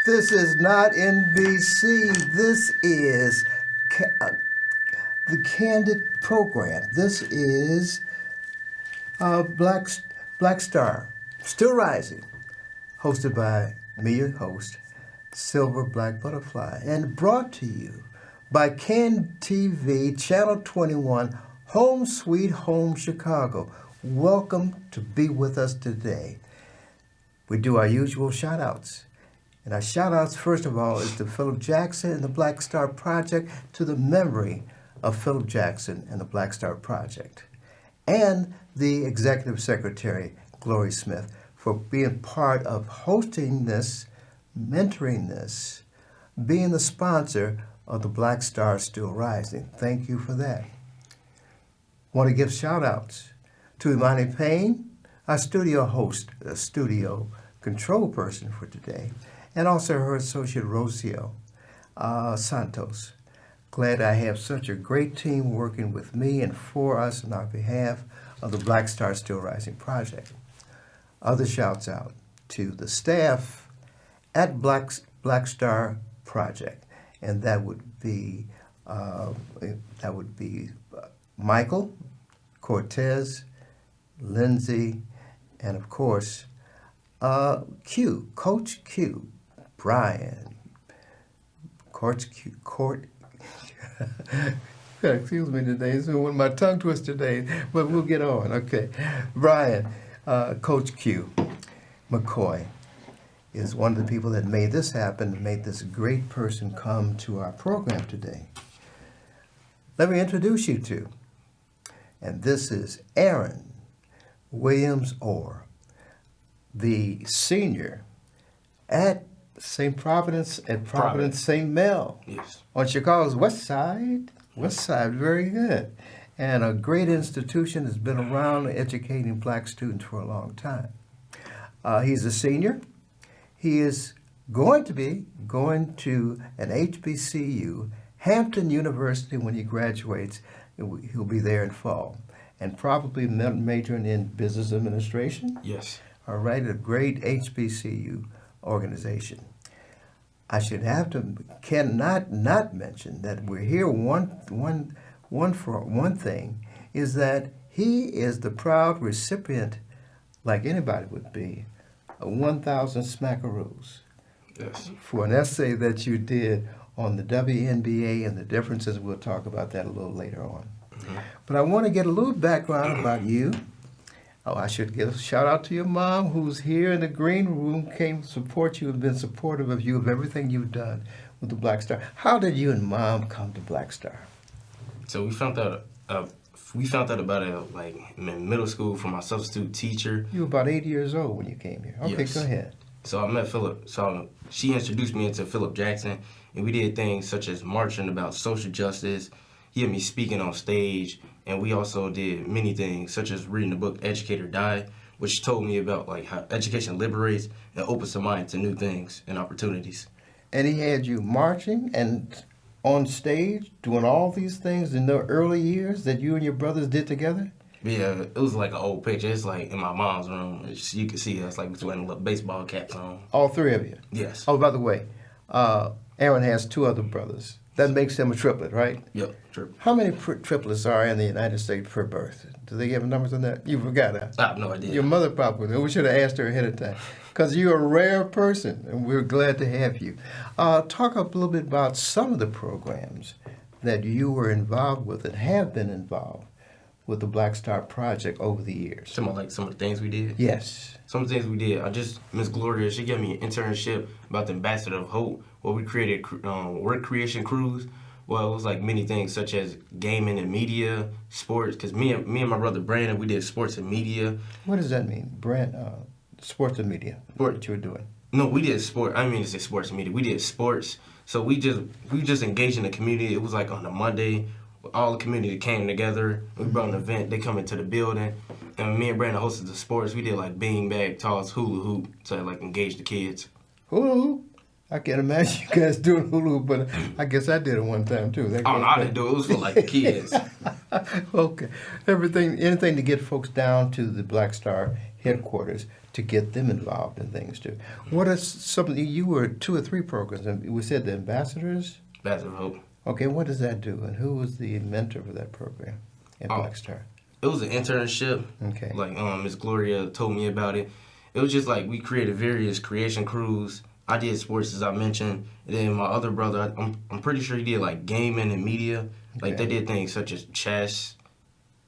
This is not NBC. This is the Candid program. This is Black Black Star, still rising, hosted by me, your host, Silver Black Butterfly, and brought to you by Can TV, Channel 21, Home Sweet Home Chicago. Welcome to be with us today. We do our usual shout-outs. And our shout-outs, first of all, is to Philip Jackson and the Black Star Project, to the memory of Philip Jackson and the Black Star Project, and the Executive Secretary, Glory Smith, for being part of hosting this, mentoring this, being the sponsor of the Black Star Still Rising. Thank you for that. Want to give shout-outs to Imani Payne, our studio host, a studio control person for today, and also her associate, Rocio Santos. Glad I have such a great team working with me and for us on our behalf of the Black Star Still Rising Project. Other shouts out to the staff at Black Star Project, and that would be Michael, Cortez, Lindsay, and of course, Coach Q, Brian, excuse me today, it's one my tongue twister today, but we'll get on. Okay, Brian, Coach Q, McCoy is one of the people that made this happen, made this great person come to our program today. Let me introduce you to, and this is Aaron Wiliams-Orr, the senior at Providence St. Mel, yes, on Chicago's West Side. Very good. And a great institution that's been around educating black students for a long time. He's a senior. He is going to an HBCU, Hampton University, when he graduates. He'll be there in fall. And probably majoring in business administration. yes. All right, a great HBCU organization. I cannot not mention that we're here. One thing is that he is the proud recipient, like anybody would be, of 1,000 smackaroos. Yes. For an essay that you did on the WNBA and the differences. We'll talk about that a little later on. Mm-hmm. But I want to get a little background about you. Oh, I should give a shout out to your mom, who's here in the green room, came to support you and been supportive of you, of everything you've done with the Black Star. How did you and Mom come to Black Star? So we found out about it like in middle school from my substitute teacher. You were about 8 years old when you came here. Okay, yes. Go ahead. So I met Philip. So she introduced me into Philip Jackson, and we did things such as marching about social justice. He had me speaking on stage, and we also did many things such as reading the book Educate or Die, which told me about like how education liberates and opens the mind to new things and opportunities. And he had you marching and on stage doing all these things in the early years that you and your brothers did together? Yeah, it was like an old picture. It's like in my mom's room. You can see us like with little baseball caps on. All three of you? Yes. Oh, by the way, Aaron has two other brothers. That makes him a triplet, right? Yep, triplet. How many triplets are in the United States per birth? Do they have numbers on that? You forgot that. I have no idea. Your mother probably. We should have asked her ahead of time. Because you're a rare person, and we're glad to have you. Talk a little bit about some of the programs that you were involved with and have been involved with the Black Star Project over the years. Some of the things we did? Yes. Some of the things we did. Miss Gloria, she gave me an internship about the Ambassador of Hope, where we created work creation crews. Well, it was like many things such as gaming and media, sports, because me and my brother Brandon, we did sports and media. What does that mean, sports and media? What you were doing? No, we did sport. I mean to say sports and media. We did sports. So we just engaged in the community. It was like on a Monday, all the community came together. We brought an event. They come into the building, and me and Brandon hosted the sports. We did like beanbag toss, hula hoop, to like engage the kids. Hula hoop? I can't imagine you guys doing hula hoop, but I guess I did it one time too. Oh no, I didn't do it. It was for like the kids. Okay, anything to get folks down to the Black Star headquarters to get them involved in things too. What is something you were 2 or 3 programs, and we said the ambassadors? That's a hope. Okay, what does that do, and who was the mentor for that program at Black Star? It was an internship. Okay. Like Miss Gloria told me about it. It was just like we created various creation crews. I did sports, as I mentioned, and then my other brother, I'm pretty sure he did like gaming and media. Like they did things such as chess,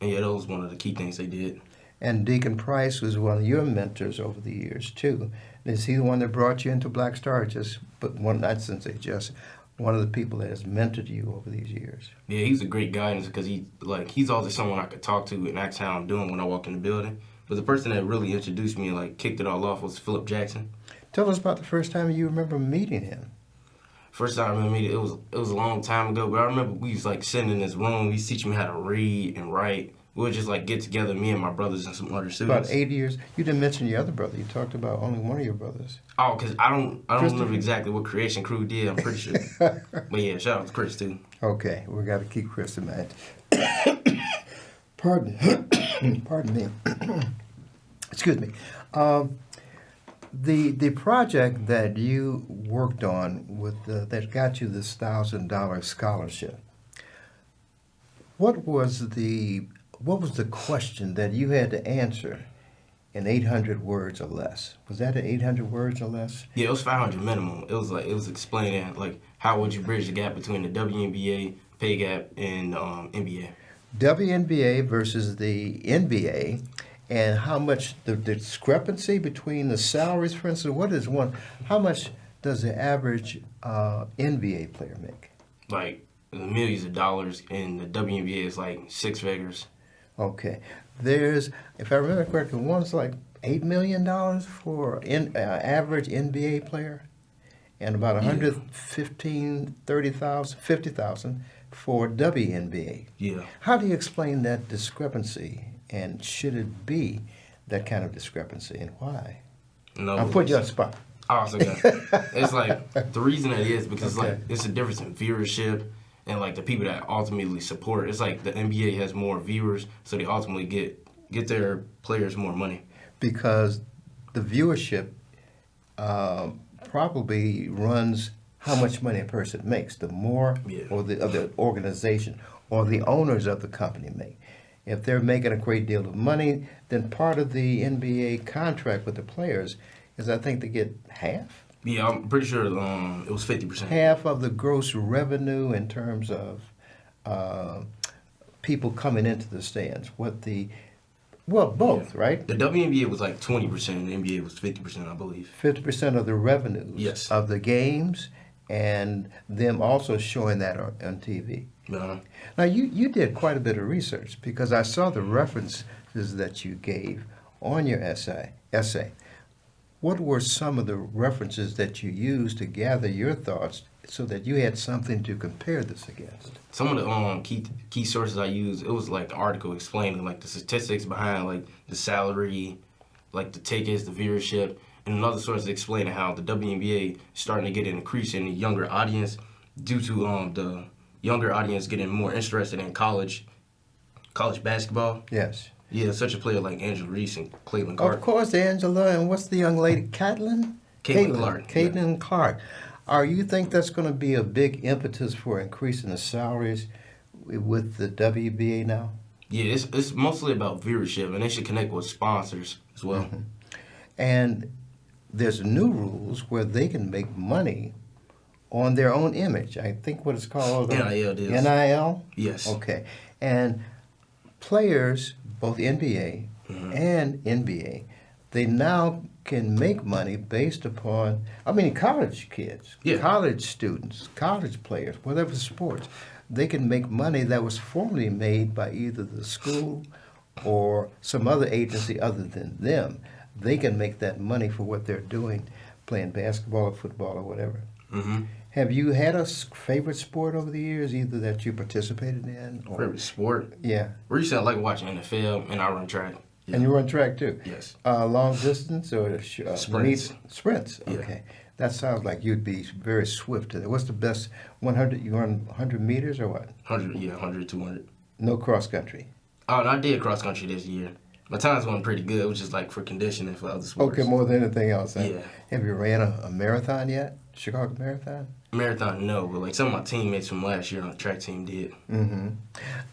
and yeah, that was one of the key things they did. And Deacon Price was one of your mentors over the years too. Is he the one that brought you into Black Star? Or just, but one, not since they just one of the people that has mentored you over these years. Yeah, he's a great guidance because he's always someone I could talk to and ask how I'm doing when I walk in the building. But the person that really introduced me and like kicked it all off was Philip Jackson. Tell us about the first time you remember meeting him. First time I remember meeting, it was a long time ago, but I remember we was like sitting in this room. He was teaching me how to read and write. We would just like get together, me and my brothers and some other students. About 8 years. You didn't mention your other brother. You talked about only one of your brothers. Oh, because I don't remember exactly what Creation Crew did. I'm pretty sure. But yeah, shout out to Chris too. Okay, we got to keep Chris in mind. Pardon me. Excuse me. The project that you worked on with that got you this $1,000 scholarship. What was the question that you had to answer in 800 words or less? Was that 800 words or less? Yeah, it was 500 minimum. It was explaining like how would you bridge the gap between the WNBA pay gap and NBA. WNBA versus the NBA, and how much the discrepancy between the salaries, for instance. What is one? How much does the average NBA player make? Like millions of dollars, and the WNBA is like 6 figures. Okay, there's, if I remember correctly, one's like $8 million for average NBA player, and about 50,000 for WNBA. Yeah. How do you explain that discrepancy, and should it be that kind of discrepancy, and why? No, I'll put you on the spot. Oh, it's okay. It's like the reason it is because Okay. like it's a difference in viewership and like the people that ultimately support. It's like the NBA has more viewers, so they ultimately get their players more money. Because the viewership probably runs how much money a person makes. The more or the organization or the owners of the company make. If they're making a great deal of money, then part of the NBA contract with the players is, I think, they get half. Yeah, I'm pretty sure it was 50%. Half of the gross revenue in terms of people coming into the stands. Both, right? The WNBA was like 20%, and the NBA was 50%, I believe. 50% of the revenues of the games, and them also showing that on TV. Uh-huh. Now, you did quite a bit of research, because I saw the references that you gave on your essay. What were some of the references that you used to gather your thoughts so that you had something to compare this against? Some of the key sources I used, it was like the article explaining like the statistics behind like the salary, like the tickets, the viewership, and another source explaining how the WNBA is starting to get an increase in the younger audience due to the younger audience getting more interested in college basketball. Yes. Yeah, such a player like Angela Reese and Caitlin Clark. Of course, Angela, and what's the young lady, Caitlin Clark. Caitlin Clark. You think that's going to be a big impetus for increasing the salaries with the WBA now? Yeah, it's mostly about viewership, and they should connect with sponsors as well. Mm-hmm. And there's new rules where they can make money on their own image. I think what it's called NIL it is. NIL? Yes. Okay. And players, both NBA and NBA, they now can make money based upon, college kids, college students, college players, whatever sports. They can make money that was formerly made by either the school or some other agency other than them. They can make that money for what they're doing, playing basketball or football or whatever. Mm-hmm. Have you had a favorite sport over the years, either that you participated in? Or, favorite sport? Yeah. Recently, I like watching NFL, and I run track. Yeah. And you run track too? Yes. Long distance or sprints? Sprints, Yeah. okay. That sounds like you'd be very swift. What's the best 100? You run 100 meters or what? 100, 200. No cross country. Oh, and I did cross country this year. My times went pretty good. It was just like for conditioning for other sports. Okay, more than anything else. Huh? Yeah. Have you ran a marathon yet? Chicago Marathon? Marathon, no, but like some of my teammates from last year on the track team did. Mm-hmm.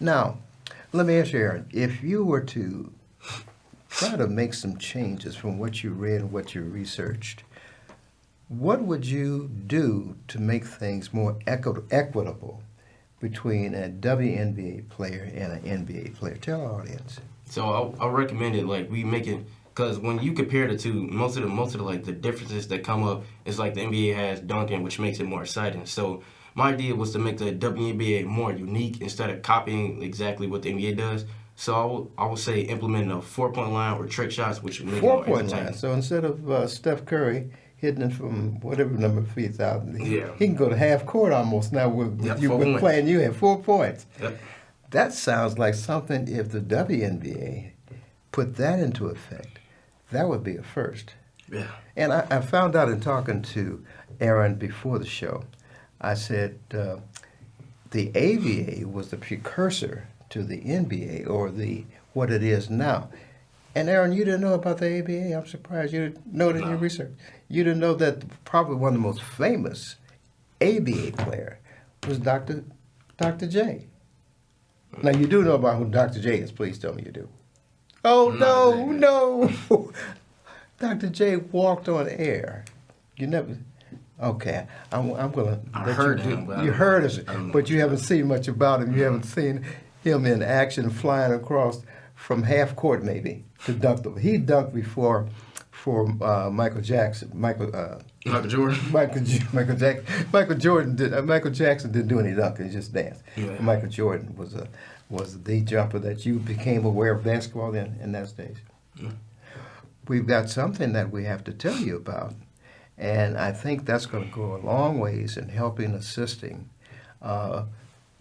Now, let me ask you, Aaron, if you were to try to make some changes from what you read and what you researched, what would you do to make things more equitable between a WNBA player and an NBA player? Tell our audience. So I recommend it like we make it because when you compare the two, most of the like the differences that come up is like the NBA has dunking, which makes it more exciting. So my idea was to make the WNBA more unique instead of copying exactly what the NBA does. So I would say implementing a 4-point line or trick shots, which would make it more 4-point entertaining. line. So instead of Steph Curry hitting it from whatever number of feet out, Yeah. he can go to half court almost now with Yeah, you 4 with points. playing you at 4 points. Yep. That sounds like something if the WNBA put that into effect, that would be a first. Yeah. And I found out in talking to Aaron before the show, I said the AVA was the precursor to the NBA or what it is now. And Aaron, you didn't know about the AVA? I'm surprised you didn't know it in your research. You didn't know that probably one of the most famous ABA player was Dr. J. Now, you do know about who Dr. J is. Please tell me you do. Oh, no. Dr. J walked on air. You never... Okay, I'm going to let heard you do... him, but You heard him, but you haven't seen much about him. You haven't seen him in action flying across from half court, maybe, to dunk. He dunked before for Michael Jackson. Michael Jordan. Michael Jordan did. Michael Jackson didn't do any dunking; he just danced. Yeah. Michael Jordan was the jumper that you became aware of basketball in that stage. Yeah. We've got something that we have to tell you about, and I think that's going to go a long ways in helping assisting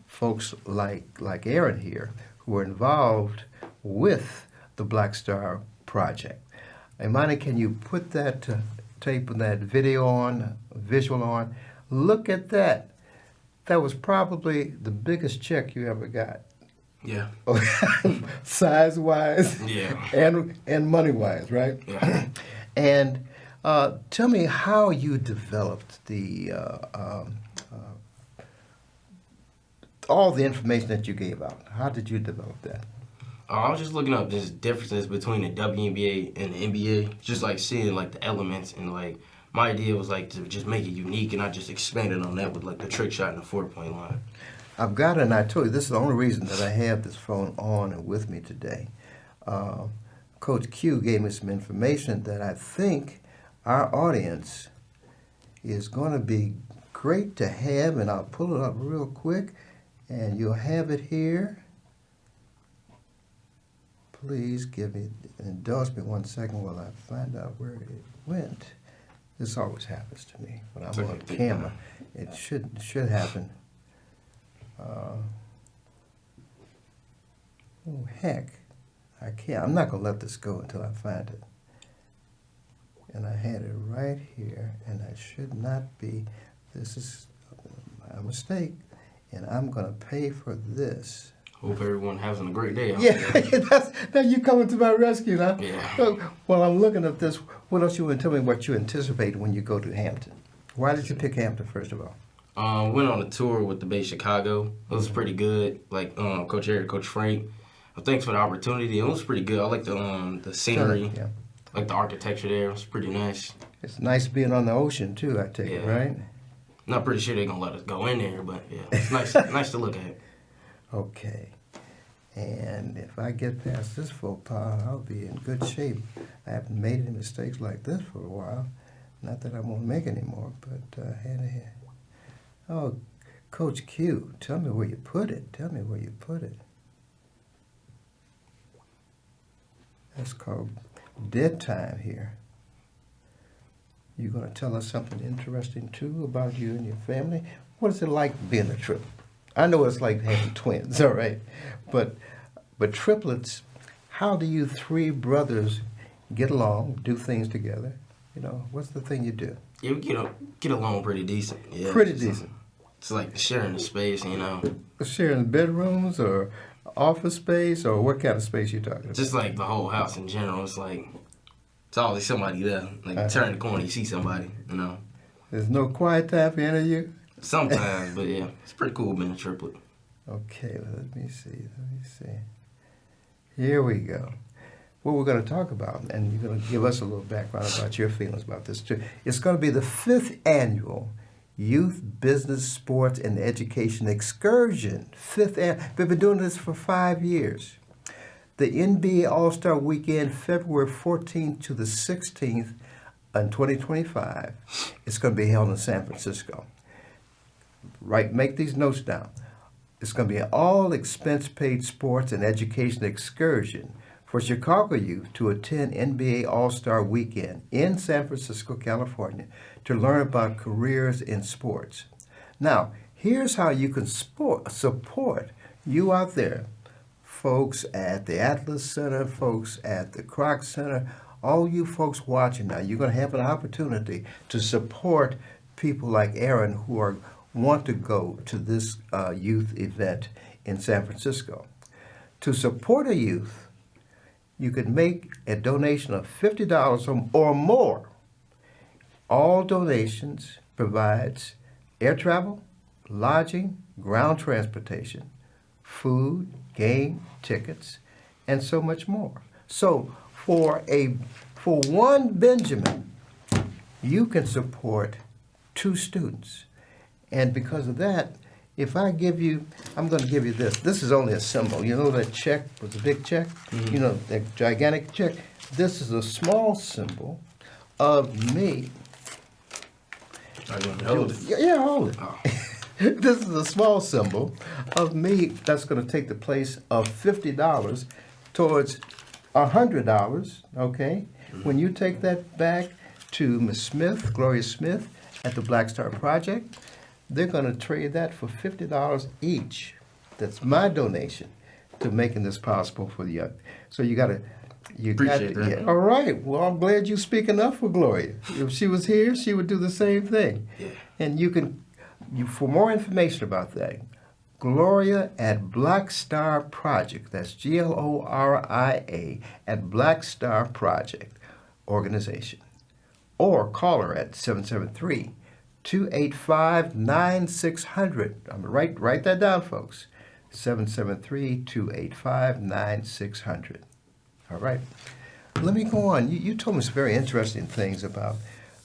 folks like Aaron here who are involved with the Black Star Project. Imani, can you put that tape and that video on, visual on? Look at that. That was probably the biggest check you ever got. Yeah. Size-wise Yeah. and money-wise, right? Yeah. And tell me how you developed all the information that you gave out. How did you develop that? I was just looking up just differences between the WNBA and the NBA, just like seeing like the elements and like my idea was like to just make it unique and I just expanded on that with like the trick shot and the 4-point line. I've got it, and I told you this is the only reason that I have this phone on and with me today. Coach Q gave me some information that I think our audience is going to be great to have, and I'll pull it up real quick, and you'll have it here. Please indulge me 1 second while I find out where it went. This always happens to me when I'm on camera. It should happen. Oh, heck. I can't. I'm not going to let this go until I find it. And I had it right here, and I should not be. This is my mistake, and I'm going to pay for this. Hope everyone having a great day. Yeah, now you coming to my rescue now. Yeah. So, while I'm looking at this, what else you want to tell me what you anticipate when you go to Hampton? Why did you pick Hampton, first of all? Went on a tour with the Bay Chicago. It was pretty good. Like Coach Eric, Coach Frank. Thanks for the opportunity. It was pretty good. I like the scenery, like the architecture there. It was pretty nice. It's nice being on the ocean too. I take it, right? Not pretty sure they're gonna let us go in there, but yeah, it's nice. Nice to look at. Okay. And if I get past this faux pas, I'll be in good shape. I haven't made any mistakes like this for a while. Not that I won't make any more, but hand ahead. Oh, Coach Q, tell me where you put it. Tell me where you put it. That's called dead time here. You going to tell us something interesting, too, about you and your family? What is it like being a triplet? I know it's like having twins, all right? But triplets, how do you three brothers get along, do things together? You know, what's the thing you do? Yeah, we get along pretty decent. Yeah, Pretty decent. It's like sharing the space, you know. Sharing bedrooms or office space, or what kind of space you talking about? Just like the whole house in general. It's like it's always somebody there. Like you turn the corner, you see somebody. You know. There's no quiet time for any of you? Sometimes, but yeah, it's pretty cool being a triplet. Okay, let me see. Here we go. What we're going to talk about, and you're going to give us a little background about your feelings about this too. It's going to be the 5th annual Youth Business, Sports, and Education Excursion. We've been doing this for 5 years. The NBA All-Star Weekend, February 14th to the 16th in 2025. It's going to be held in San Francisco. Right, make these notes down. It's going to be an all-expense-paid sports and education excursion for Chicago youth to attend NBA All-Star Weekend in San Francisco, California, to learn about careers in sports. Now, here's how you can support you out there, folks at the Atlas Center, folks at the Kroc Center, all you folks watching now. You're going to have an opportunity to support people like Aaron who want to go to this youth event in San Francisco. To support a youth, you can make a donation of $50 or more. All donations provides air travel, lodging, ground transportation, food, game, tickets, and so much more. So for one Benjamin, you can support 2 students. And because of that, if I give you, I'm going to give you this. This is only a symbol. You know that check was a big check? Mm-hmm. You know, that gigantic check? This is a small symbol of me. Are you going to hold it? Yeah, hold it. Oh. This is a small symbol of me that's going to take the place of $50 towards $100, okay? Mm-hmm. When you take that back to Miss Smith, Gloria Smith, at the Black Star Project, they're going to trade that for $50 each. That's my donation to making this possible for the young. So you got to. Appreciate that. Yeah. All right. Well, I'm glad you speaking up for Gloria. If she was here, she would do the same thing. Yeah. And for more information about that, Gloria at Black Star Project. That's GLORIA at Black Star Project organization. Or call her at 773-285-9600. I'm going to write that down, folks. 773-285-9600. All right. Let me go on. You told me some very interesting things about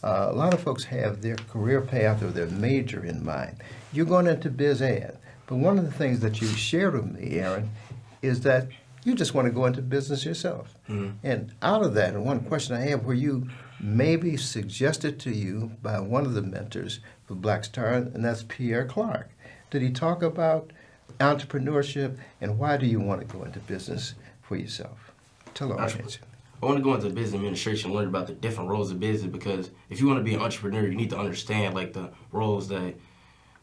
a lot of folks have their career path or their major in mind. You're going into biz ed. But one of the things that you shared with me, Aaron, is that you just want to go into business yourself. Mm-hmm. And out of that, and one question I have, were you maybe suggested to you by one of the mentors for Black Star, and that's Pierre Clark. Did he talk about entrepreneurship, and why do you want to go into business for yourself? Tell our audience. I want to go into business administration, learn about the different roles of business, because if you want to be an entrepreneur, you need to understand like the roles that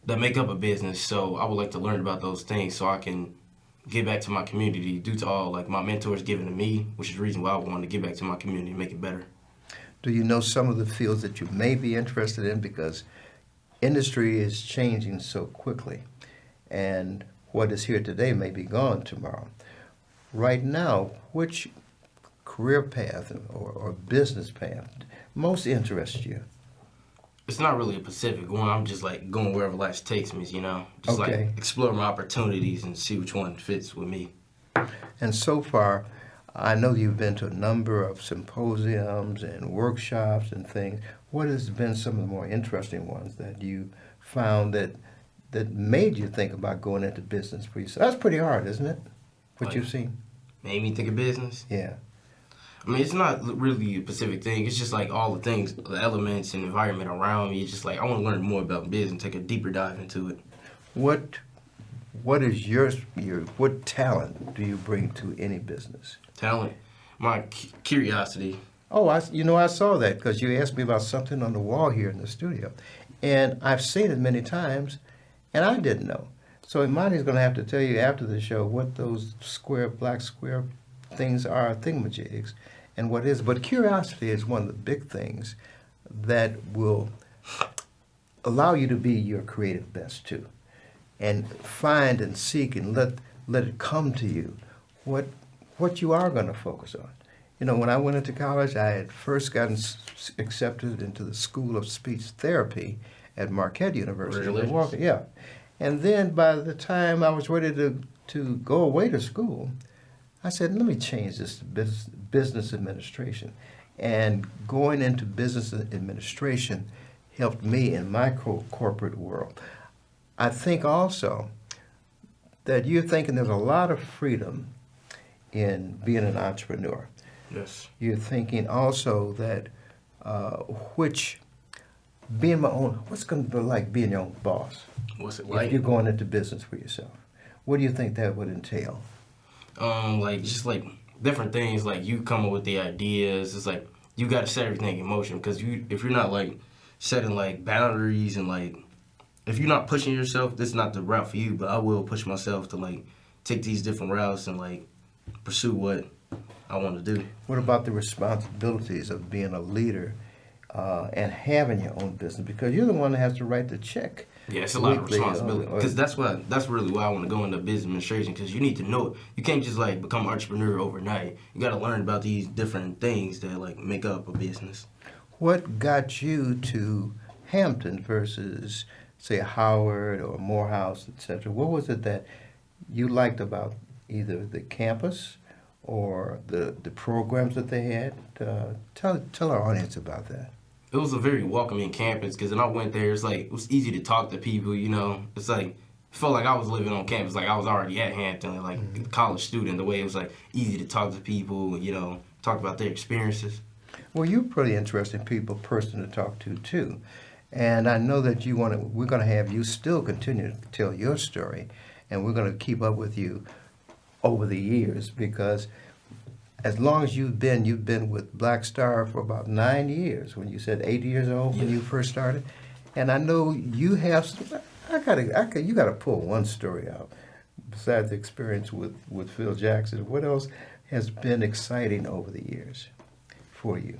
make up a business. So I would like to learn about those things so I can give back to my community due to all like my mentors giving to me, which is the reason why I wanted to give back to my community and make it better. Do you know some of the fields that you may be interested in? Because industry is changing so quickly, and what is here today may be gone tomorrow. Right now, which career path or business path most interests you? It's not really a specific one. I'm just like going wherever life takes me, you know? Just okay. Like explore my opportunities and see which one fits with me. And so far, I know you've been to a number of symposiums and workshops and things. What has been some of the more interesting ones that you found that made you think about going into business for yourself? That's pretty hard, isn't it? What you've seen? Made me think of business? Yeah. I mean, it's not really a specific thing. It's just like all the things, the elements and environment around me. It's just like I want to learn more about business, take a deeper dive into it. What is your what talent do you bring to any business? Talent? My curiosity. Oh, I saw that because you asked me about something on the wall here in the studio. And I've seen it many times, and I didn't know. So Imani's going to have to tell you after the show what those black square things are, thingamajigs, and what is. But curiosity is one of the big things that will allow you to be your creative best too, and find and seek and let let it come to you what you are going to focus on. You know, when I went into college, I had first gotten accepted into the School of Speech Therapy at Marquette University in Milwaukee. Yeah. And then by the time I was ready to go away to school, I said, let me change this to business administration. And going into business administration helped me in my corporate world. I think also that you're thinking there's a lot of freedom in being an entrepreneur. Yes. You're thinking also that being my own, what's going to be like being your own boss? What's it like? If you're going into business for yourself. What do you think that would entail? Like just like different things, like you come up with the ideas. It's like you got to set everything in motion, because if you're not like setting like boundaries and like if you're not pushing yourself, this is not the route for you. But I will push myself to like take these different routes and like pursue what I want to do. What about the responsibilities of being a leader and having your own business? Because you're the one that has to write the check. Yeah, it's a lot of responsibility. Because that's really why I want to go into business administration, because you need to know it. You can't just like become an entrepreneur overnight. You got to learn about these different things that like make up a business. What got you to Hampton versus, say, Howard or Morehouse, etc.? What was it that you liked about either the campus or the programs that they had? Tell our audience about that. It was a very welcoming campus, because when I went there, it's like it was easy to talk to people. You know, it's like it felt like I was living on campus, like I was already at Hampton, like a college student. The way it was like easy to talk to people, you know, talk about their experiences. Well, you're a pretty interesting person to talk to too, and I know that we're going to have you still continue to tell your story, and we're going to keep up with you over the years, because as long as you've been with Black Star for about 9 years. When you said 8 years old when you first started, and I know you have. You got to pull one story out besides the experience with Phil Jackson. What else has been exciting over the years for you?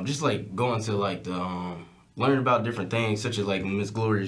Just like going to like the learning about different things, such as like Miss Gloria.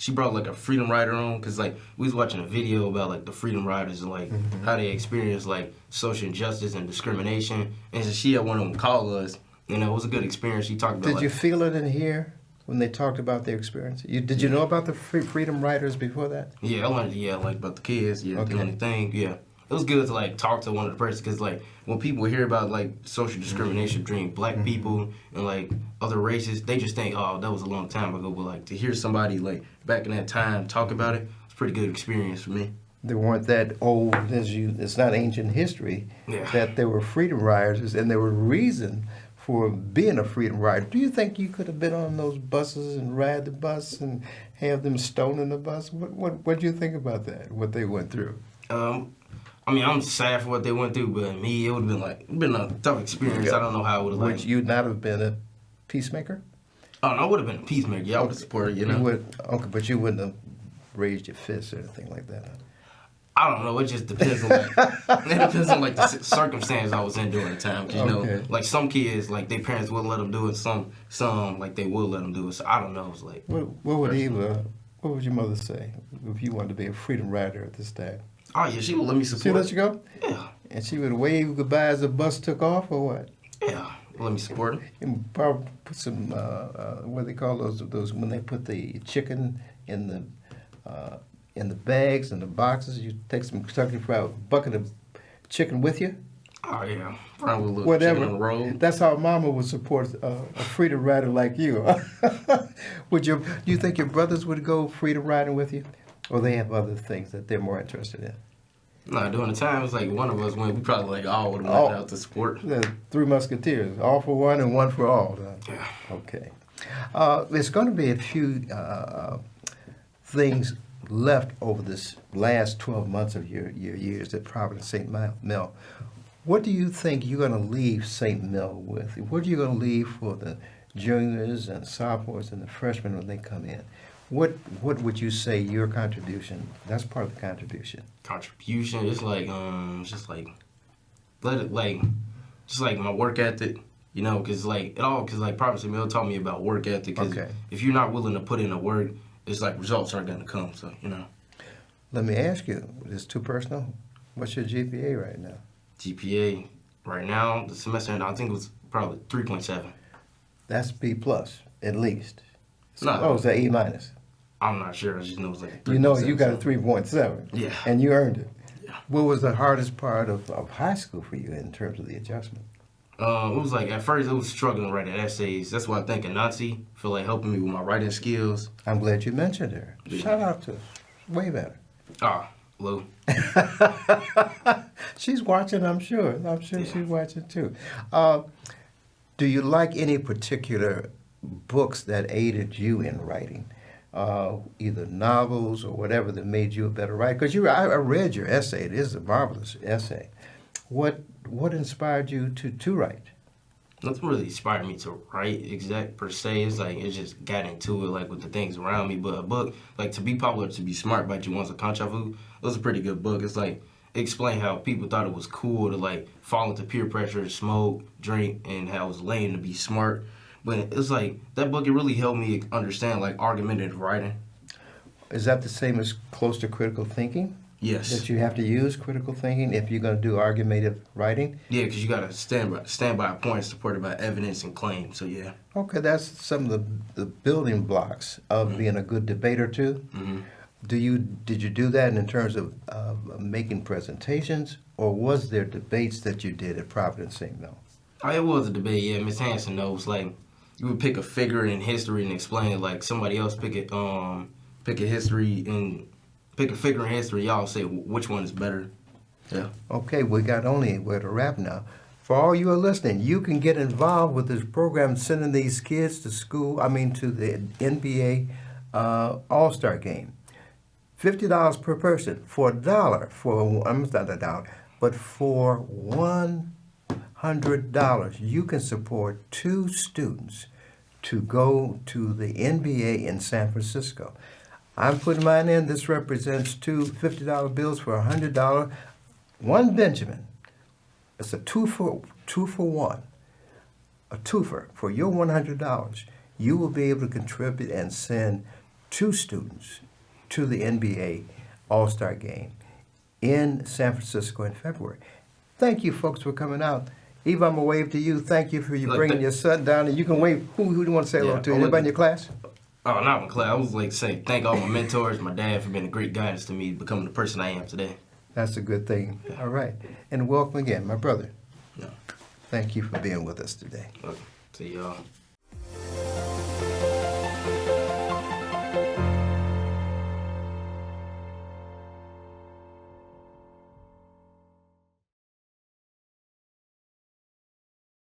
She brought like a freedom rider on, because like we was watching a video about like the freedom riders and like how they experience like social injustice and discrimination, and so she had one of them call us. You know, it was a good experience. She talked about. Did you feel it in here when they talked about their experience? Did you know about the freedom riders before that? Yeah, I learned like about the kids, doing the thing. Yeah, it was good to like talk to one of the persons, because like when people hear about like social discrimination between black people and like other races, they just think, oh, that was a long time ago. But like to hear somebody like back in that time talk about it, it's a pretty good experience for me. They weren't that old it's not ancient history that there were freedom riders, and there were reason for being a freedom rider. Do you think you could have been on those buses and ride the bus and have them stoning the bus? What do you think about that? What they went through? I mean, I'm sad for what they went through, but me, it would have been a tough experience. I don't know how it would have. Would you not have been a peacemaker? Oh, no, I would have been a peacemaker. Yeah, I would have supported, you know. But you wouldn't have raised your fist or anything like that. I don't know. It just depends on like the circumstance I was in during the time. 'Cause, you know, like some kids, like their parents wouldn't let them do it. Some like they would let them do it. So I don't know. It's like what would your mother say if you wanted to be a freedom rider at this time? Oh yeah, she would let me support. She let you go? Yeah. And she would wave goodbye as the bus took off, or what? Yeah, let me support her. And probably put some what do they call those when they put the chicken in the bags and the boxes. You take some Kentucky Fried bucket of chicken with you. Oh yeah, probably a little whatever. Chicken on the road. That's how Mama would support a freedom rider like you. Do you think your brothers would go freedom riding with you, or they have other things that they're more interested in? No, during the time, it's like one of us went. We probably like all would have went out to support. The Three Musketeers, all for one and one for all. Yeah. Okay. There's going to be a few things left over this last 12 months of your years at Providence St. Mel. What do you think you're going to leave St. Mel with? What are you going to leave for the juniors and sophomores and the freshmen when they come in? What would you say your contribution? That's part of the contribution. Contribution is like just like my work ethic, you know, because Providence St. Mel taught me about work ethic. Because if you're not willing to put in the work, it's like results aren't going to come. So you know. Let me ask you, it's too personal. What's your GPA right now? GPA right now, the semester, I think it was probably 3.7. That's B plus, at least. No. Oh, it's an A minus. I'm not sure. I just know it's like a 3.7. You know you got a 3.7. Yeah. And you earned it. Yeah. What was the hardest part of high school for you in terms of the adjustment? It was like, at first, it was struggling writing essays. That's why I think Anansi feel like helping me with my writing skills. I'm glad you mentioned her. Yeah. Shout out to her. Way better. Lou. She's watching, I'm sure. I'm sure she's watching too. Do you like any particular books that aided you in writing? Either novels or whatever that made you a better writer? Because I read your essay. It is a marvelous essay. What inspired you to write? Nothing really inspired me to write exact per se. It's like it just got into it like with the things around me. But a book like To Be Popular, To Be Smart by Juwanza Conchafu, it was a pretty good book. It's like it explained how people thought it was cool to like fall into peer pressure, smoke, drink, and how it was lame to be smart. But it's like that book, it really helped me understand like argumentative writing. Is that the same as close to critical thinking? Yes. That you have to use critical thinking if you're going to do argumentative writing? Yeah, because you got to stand by a point supported by evidence and claim. So, yeah. Okay, that's some of the building blocks of being a good debater, too. Mm-hmm. Did you do that in terms of making presentations, or was there debates that you did at Providence St? No. Oh, it was a debate, yeah. Miss Hanson knows, like, you would pick a figure in history and explain it like somebody else pick a figure in history, y'all say which one is better. Yeah. Okay, we got only where to wrap now. For all you are listening, you can get involved with this program, sending these kids to to the NBA All-Star Game. $50 per person. For $1, for $100, you can support 2 students to go to the NBA in San Francisco. I'm putting mine in. This represents 2 $50 bills for $100. One Benjamin. It's a two for one. A twofer for your $100. You will be able to contribute and send 2 students to the NBA All-Star Game in San Francisco in February. Thank you, folks, for coming out. Eva, I'm going to wave to you. Thank you for bringing your son down. And you can wave. Who do you want to say hello to? Anybody in your class? Oh, not my class. I was like saying thank all my mentors, my dad for being a great guidance to me, becoming the person I am today. That's a good thing. All right. And welcome again, my brother. No. Thank you for being with us today. Okay. See y'all.